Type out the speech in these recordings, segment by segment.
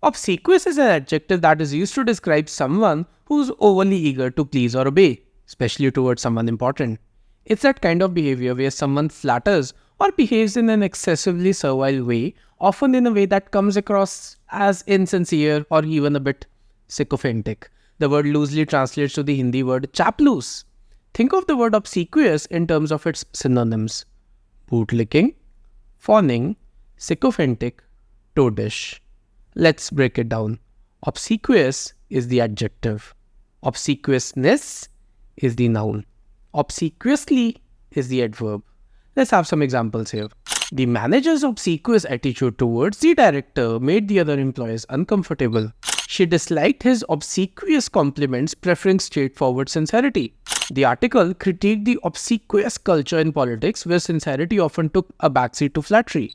Obsequious is an adjective that is used to describe someone who's overly eager to please or obey, especially towards someone important. It's that kind of behavior where someone flatters or behaves in an excessively servile way, often in a way that comes across as insincere or even a bit sycophantic. The word loosely translates to the Hindi word chaplus. Think of the word obsequious in terms of its synonyms: bootlicking, fawning, sycophantic, toadish. Let's break it down. Obsequious is the adjective. Obsequiousness is the noun. Obsequiously is the adverb. Let's have some examples here. The manager's obsequious attitude towards the director made the other employees uncomfortable. She disliked his obsequious compliments, preferring straightforward sincerity. The article critiqued the obsequious culture in politics, where sincerity often took a backseat to flattery.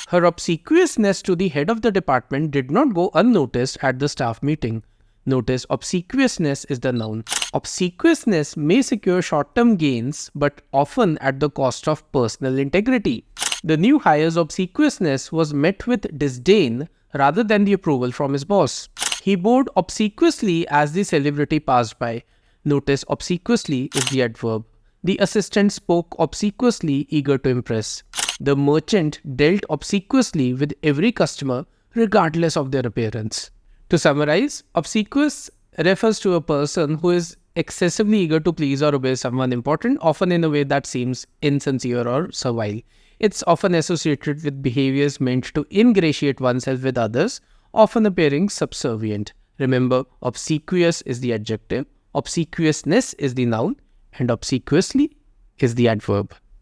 Her obsequiousness to the head of the department did not go unnoticed at the staff meeting. Notice obsequiousness is the noun. Obsequiousness may secure short-term gains, but often at the cost of personal integrity. The new hire's obsequiousness was met with disdain rather than the approval from his boss. He bowed obsequiously as the celebrity passed by. Notice obsequiously is the adverb. The assistant spoke obsequiously, eager to impress. The merchant dealt obsequiously with every customer, regardless of their appearance. To summarize, obsequious refers to a person who is excessively eager to please or obey someone important, often in a way that seems insincere or servile. It's often associated with behaviors meant to ingratiate oneself with others, often appearing subservient. Remember, obsequious is the adjective, obsequiousness is the noun, and obsequiously is the adverb.